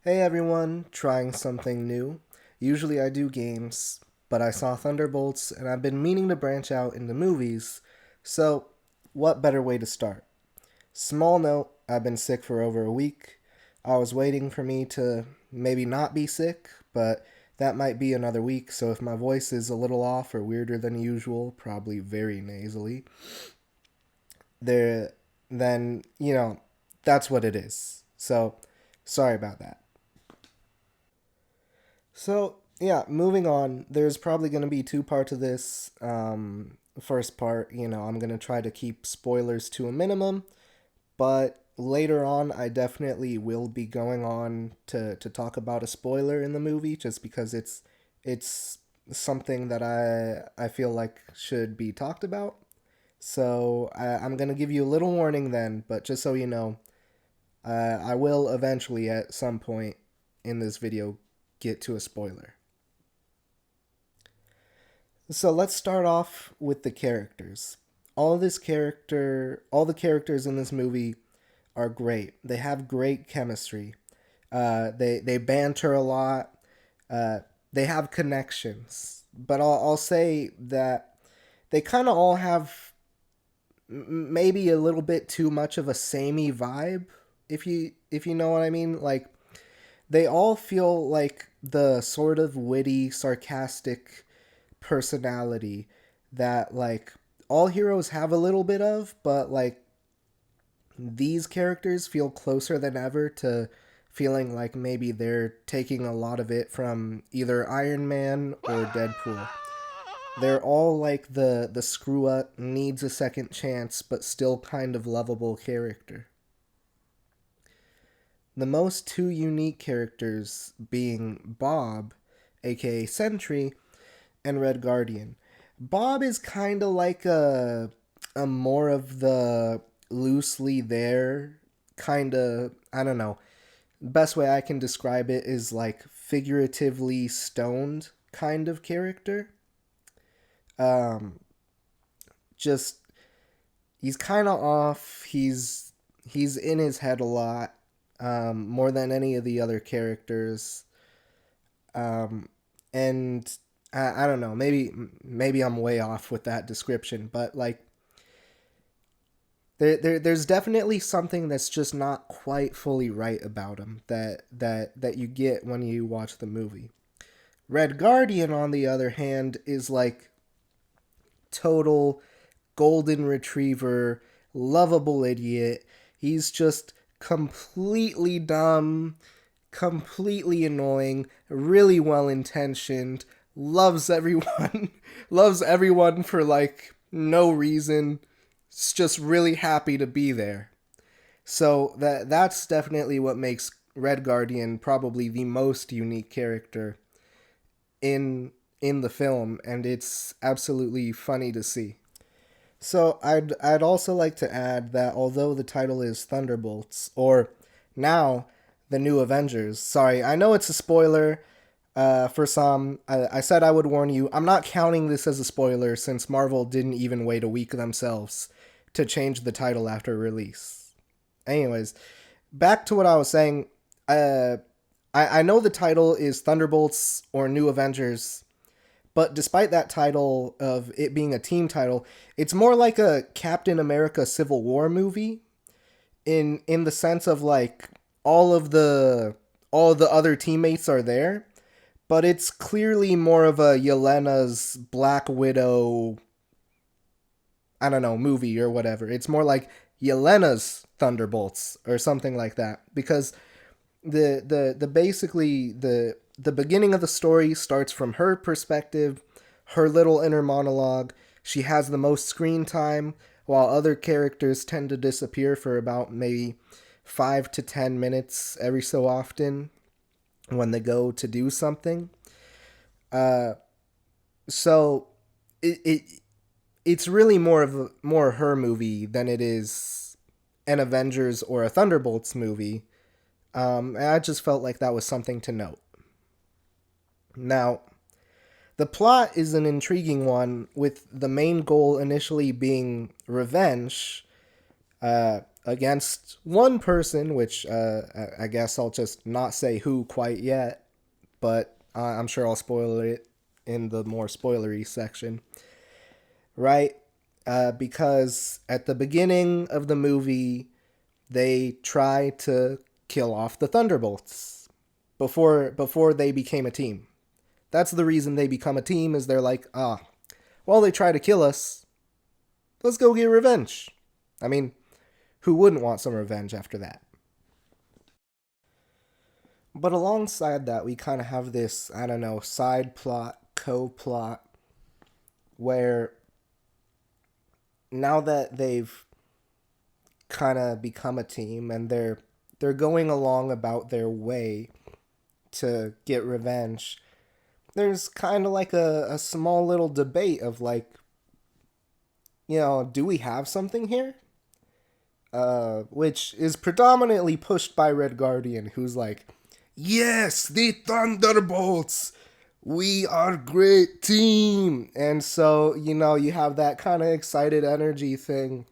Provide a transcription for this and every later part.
Hey everyone, trying something new. Usually I do games, but I saw Thunderbolts and I've been meaning to branch out into movies, so what better way to start? Small note, I've been sick for over a week. I was waiting for me to maybe not be sick, but that might be another week, so if my voice is a little off or weirder than usual, probably very nasally, there then, that's what it is. So, sorry about that. So, yeah, moving on. There's probably going to be two parts of this. First part, I'm going to try to keep spoilers to a minimum, but later on, I definitely will be going on to talk about a spoiler in the movie just because it's something that I feel like should be talked about. So, I'm going to give you a little warning then, but just so you know, I will eventually at some point in this video get to a spoiler. So let's start off with the characters. All the characters in this movie are great. They have great chemistry. They banter a lot. Uh, they have connections. But I'll say that they kind of all have maybe a little bit too much of a samey vibe, if you know what I mean. Like they all feel like the sort of witty, sarcastic personality that like all heroes have a little bit of, but like these characters feel closer than ever to feeling like maybe they're taking a lot of it from either Iron Man or Deadpool. They're all like the screw up needs a second chance but still kind of lovable character. The most two unique characters being Bob, aka Sentry, and Red Guardian. Bob is kind of like a more of the loosely there kind of, I don't know. Best way I can describe it is like figuratively stoned kind of character. Um just he's kind of off. He's in his head a lot, more than any of the other characters. Um and I don't know, maybe I'm way off with that description, but like there's definitely something that's just not quite fully right about him that you get when you watch the movie. Red Guardian, on the other hand, is like total golden retriever, lovable idiot. He's just completely dumb, completely annoying, really well intentioned, loves everyone, loves everyone for like no reason. It's just really happy to be there. So that's definitely what makes Red Guardian probably the most unique character in in the film, and it's absolutely funny to see. So I'd also like to add that although the title is Thunderbolts, or now the New Avengers. Sorry, I know it's a spoiler for some. I said I would warn you. I'm not counting this as a spoiler since Marvel didn't even wait a week themselves to change the title after release. Anyways, back to what I was saying. Uh, I know the title is Thunderbolts or New Avengers, but despite that title of it being a team title, it's more like a Captain America Civil War movie in the sense of like all of the all of the other teammates are there, but it's clearly more of a Yelena's Black Widow, I don't know, movie or whatever. It's more like Yelena's Thunderbolts or something like that because the basically the beginning of the story starts from her perspective, her little inner monologue. She has the most screen time, while other characters tend to disappear for about maybe 5 to 10 minutes every so often when they go to do something. Uh, so it it's really more her movie than it is an Avengers or a Thunderbolts movie. And I just felt like that was something to note. Now, the plot is an intriguing one, with the main goal initially being revenge, against one person, which I guess I'll just not say who quite yet, but I'm sure I'll spoil it in the more spoilery section, right? Because at the beginning of the movie, they try to kill off the Thunderbolts before they became a team. That's the reason they become a team. Is they're like, well, they try to kill us. Let's go get revenge. I mean, who wouldn't want some revenge after that? But alongside that, we kind of have this, I don't know, side plot, co-plot, where now that they've kind of become a team and they're going along about their way to get revenge, there's kind of like a small little debate of like, do we have something here? Which is predominantly pushed by Red Guardian, who's like, yes, the Thunderbolts! We are great team! And so, you have that kind of excited energy thing.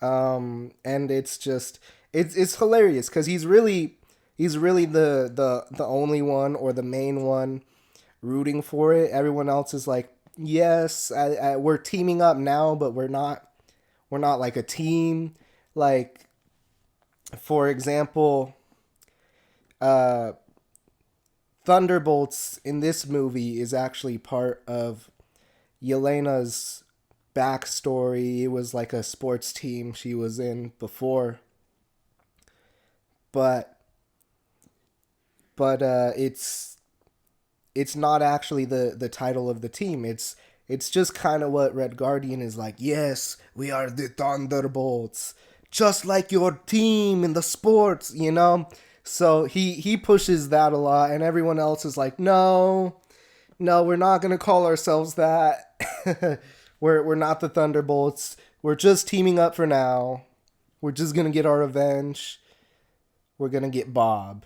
And it's just, it's hilarious because he's really the only one or the main one rooting for it. Everyone else is like, yes, we're teaming up now, but we're not like a team. Like, for example, Thunderbolts in this movie is actually part of Yelena's backstory. It was like a sports team she was in before, but it's not actually the title of the team. It's just kind of what Red Guardian is like. Yes, we are the Thunderbolts, just like your team in the sports. So he pushes that a lot, and everyone else is like, no, no, we're not gonna call ourselves that. we're not the Thunderbolts. We're just teaming up for now. We're just gonna get our revenge. We're gonna get Bob,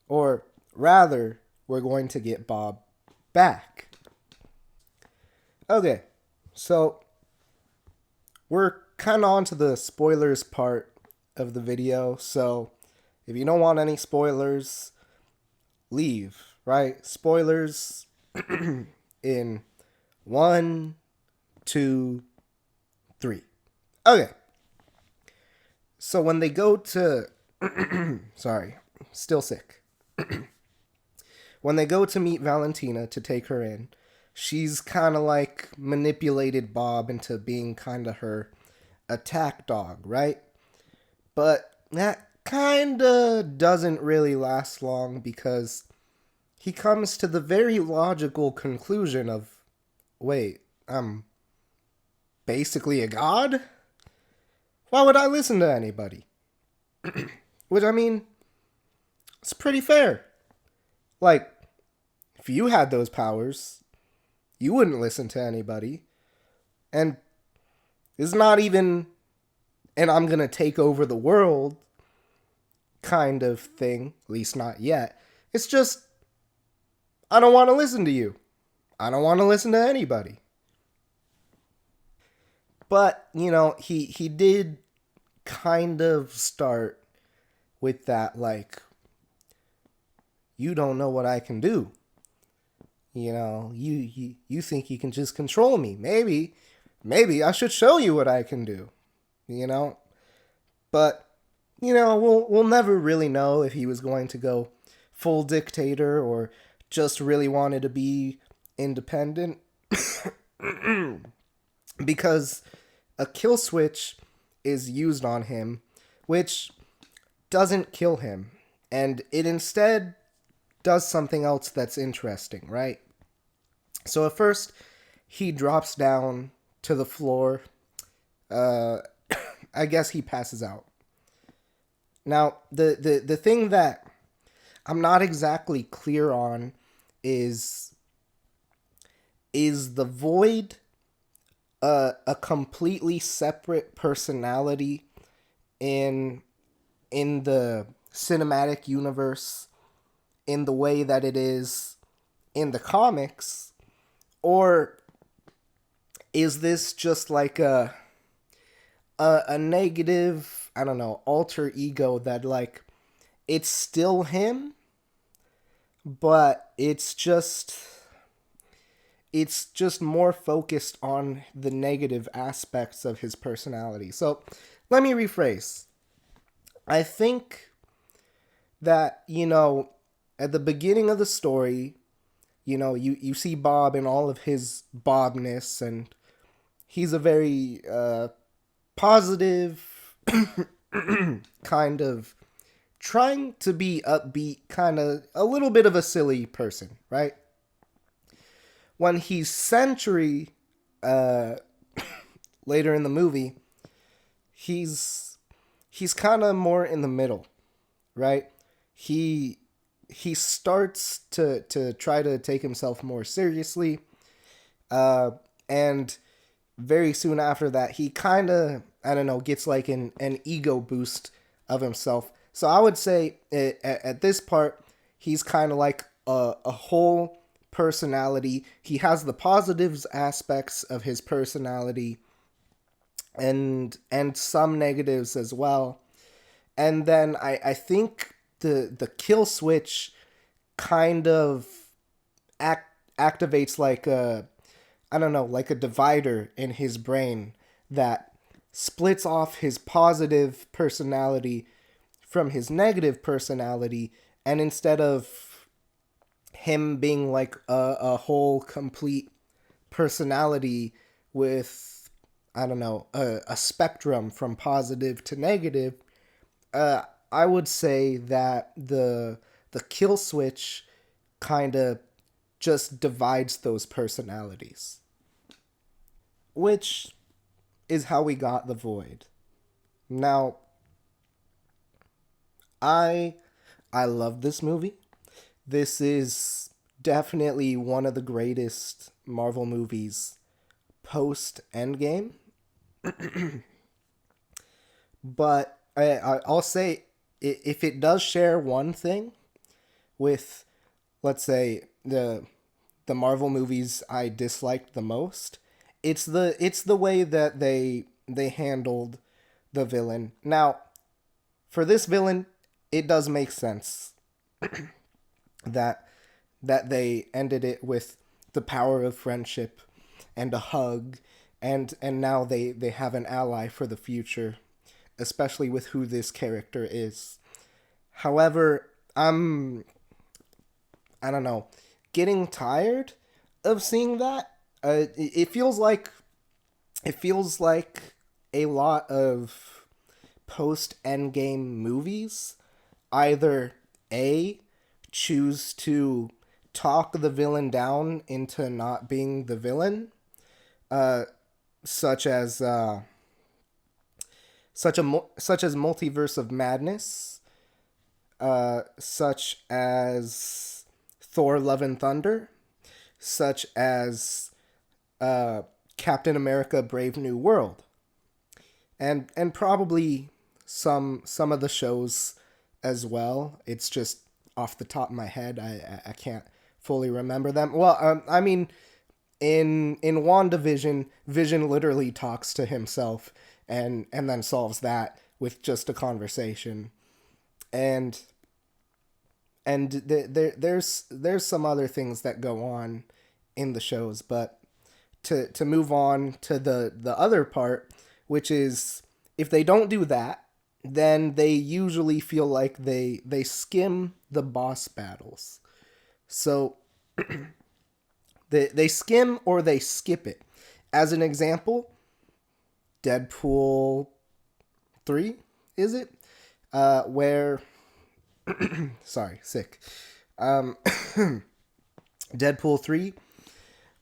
or rather, we're going to get Bob back. Okay, so we're kind of on to the spoilers part of the video. So if you don't want any spoilers, leave, right? Spoilers in 1, 2, 3. Okay. So when they go to sorry, still sick. When they go to meet Valentina to take her in, she's kind of like manipulated Bob into being kind of her attack dog, right? But that kind of doesn't really last long because he comes to the very logical conclusion of, wait, I'm basically a god? Why would I listen to anybody? Which, I mean, it's pretty fair. Like, if you had those powers, you wouldn't listen to anybody. And it's not even and I'm going to take over the world kind of thing, at least not yet. It's just, I don't want to listen to you. I don't want to listen to anybody. But, he did kind of start with that, like, you don't know what I can do. You think you can just control me. Maybe I should show you what I can do. But, we'll never really know if he was going to go full dictator or just really wanted to be independent. Because a kill switch is used on him, which doesn't kill him. And it instead does something else that's interesting, right? So at first, he drops down to the floor. I guess he passes out. Now, the thing that I'm not exactly clear on is the Void a completely separate personality in the cinematic universe in the way that it is in the comics, or is this just like a a negative, I don't know, alter ego that like it's still him, but it's just more focused on the negative aspects of his personality. So, let me rephrase. I think that, at the beginning of the story, you see Bob in all of his Bobness, and he's a very positive, kind of trying to be upbeat, kind of a little bit of a silly person, right? When he's Century, uh, later in the movie, he's he's kind of more in the middle, right? He he starts to try to take himself more seriously, uh, and very soon after that, he kind of, I don't know, gets like an ego boost of himself. So I would say at this part, he's kind of like a whole personality. He has the positives aspects of his personality, and some negatives as well. And then I think the kill switch kind of activates like a, I don't know, like a divider in his brain that splits off his positive personality from his negative personality. And instead of him being like a whole complete personality with, I don't know, a spectrum from positive to negative, I would say that the kill switch kind of just divides those personalities, which is how we got the void. Now, I I love this movie. This is definitely one of the greatest Marvel movies post Endgame. But I'll say, if it does share one thing with, let's say, the Marvel movies I disliked the most, it's the way that they handled the villain. Now, for this villain, it does make sense that they ended it with the power of friendship and a hug, and now they have an ally for the future, especially with who this character is. However, I don't know, getting tired of seeing that. It feels like a lot of post Endgame movies either a choose to talk the villain down into not being the villain, uh, such as such as Multiverse of Madness, such as Thor: Love and Thunder, such as uh, Captain America: Brave New World, and probably some of the shows as well. It's just off the top of my head. I can't fully remember them. Well, I mean, in WandaVision, Vision literally talks to himself and then solves that with just a conversation. And there's some other things that go on in the shows, but to move on to the other part, which is, if they don't do that, then they usually feel like they skim the boss battles. So they skim or they skip it. As an example, Deadpool 3, is it? Where sorry, sick. Um Deadpool 3,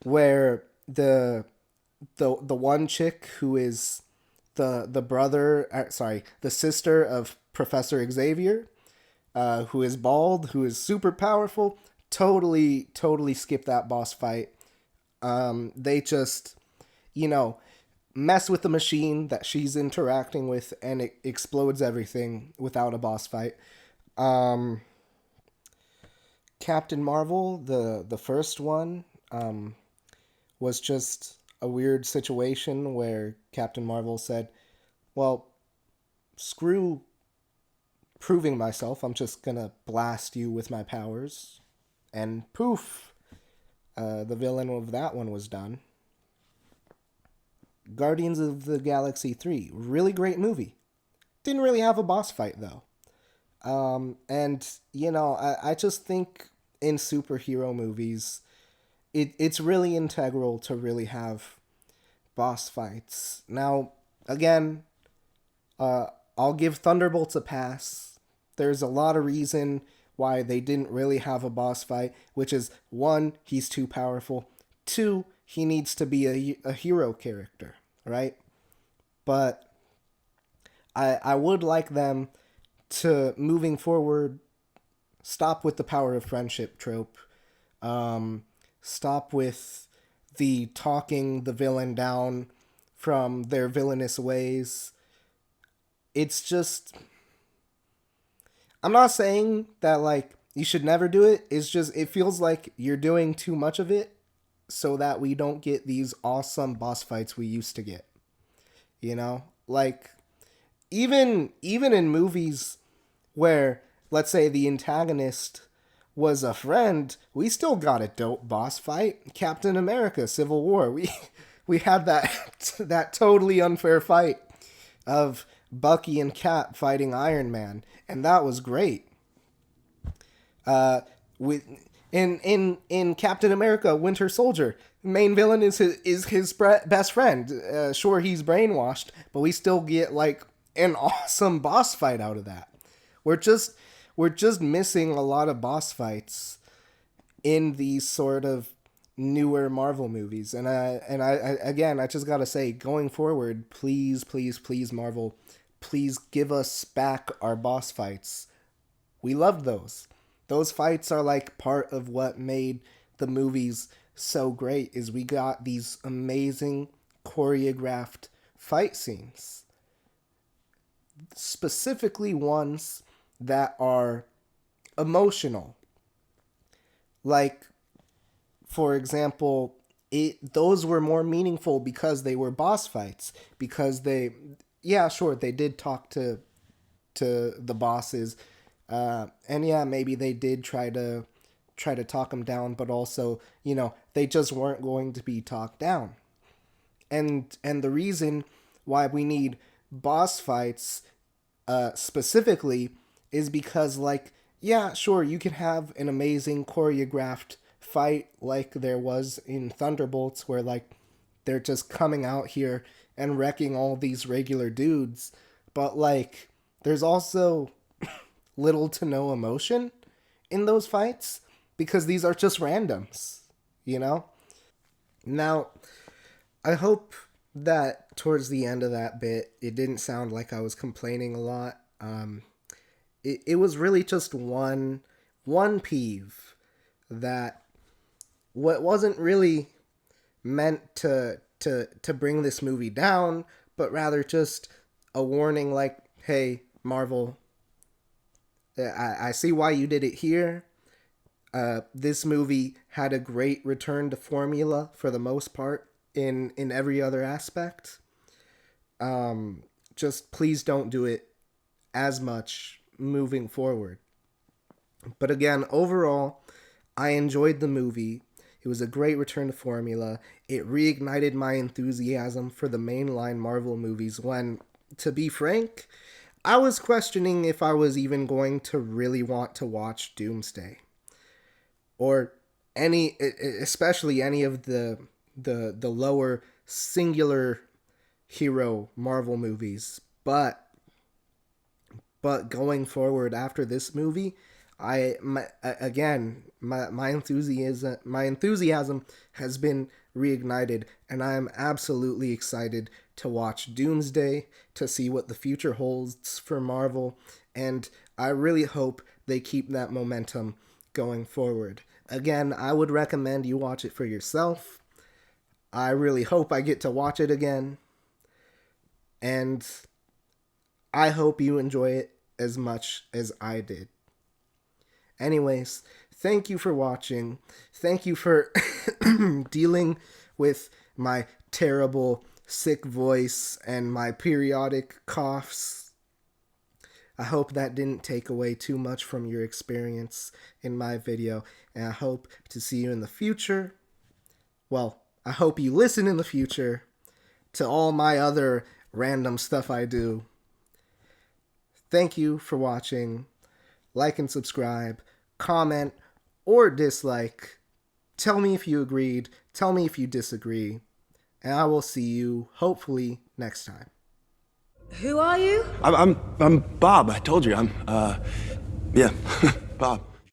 where the one chick who is the brother, sorry, the sister of Professor Xavier, who is bald, who is super powerful, totally skip that boss fight. They just, you know, mess with the machine that she's interacting with, and it explodes everything without a boss fight. Um, Captain Marvel, the first one, was just a weird situation where Captain Marvel said, Well, screw proving myself. I'm just gonna blast you with my powers. And poof, the villain of that one was done. Guardians of the Galaxy 3, really great movie. Didn't really have a boss fight though. And I just think in superhero movies, it's really integral to really have boss fights. Now, again, uh, I'll give Thunderbolts a pass. There's a lot of reason why they didn't really have a boss fight, which is one, he's too powerful. Two, he needs to be a hero character, right? But I would like them to, moving forward, stop with the power of friendship trope. Um, Stop with the talking the villain down from their villainous ways. It's just, I'm not saying that like you should never do it. It's just it feels like you're doing too much of it so that we don't get these awesome boss fights we used to get. You know? Like even in movies where let's say the antagonist was a friend, we still got a dope boss fight. Captain America Civil War. We had that that totally unfair fight of Bucky and Cap fighting Iron Man, and that was great. Uh, with in Captain America Winter Soldier, the main villain is his best friend. Sure, he's brainwashed, but we still get like an awesome boss fight out of that. We're just we're just missing a lot of boss fights in these sort of newer Marvel movies. And I again, I just gotta say, going forward, please, please, please, Marvel, please give us back our boss fights. We loved those. Those fights are like part of what made the movies so great. Is we got these amazing choreographed fight scenes, specifically ones that are emotional. Like for example, those were more meaningful because they were boss fights. Because they, yeah, sure, they did talk to the bosses, and yeah, maybe they did try to talk them down, but also they just weren't going to be talked down. And the reason why we need boss fights specifically is because like yeah, sure, you can have an amazing choreographed fight like there was in Thunderbolts where like they're just coming out here and wrecking all these regular dudes, but like there's also little to no emotion in those fights because these are just randoms, you know? Now, I hope that towards the end of that bit, it didn't sound like I was complaining a lot. It was really just one peeve that what wasn't really meant to bring this movie down, but rather just a warning like, hey, Marvel, I see why you did it here. This movie had a great return to formula for the most part in every other aspect. Just please don't do it as much moving forward. But again, overall, I enjoyed the movie. It was a great return to formula. It reignited my enthusiasm for the mainline Marvel movies when, to be frank, I was questioning if I was even going to really want to watch Doomsday or any, especially any of the lower singular hero Marvel movies. But going forward after this movie, my enthusiasm has been reignited, and I am absolutely excited to watch Doomsday, to see what the future holds for Marvel, and I really hope they keep that momentum going forward. Again, I would recommend you watch it for yourself. I really hope I get to watch it again, and I hope you enjoy it as much as I did. Anyways, thank you for watching. Thank you for dealing with my terrible sick voice and my periodic coughs. I hope that didn't take away too much from your experience in my video, and I hope to see you in the future. Well, I hope you listen in the future to all my other random stuff I do. Thank you for watching. Like and subscribe, comment or dislike. Tell me if you agreed, tell me if you disagree, and I will see you hopefully next time. Who are you? I'm Bob. I told you. Yeah, Bob.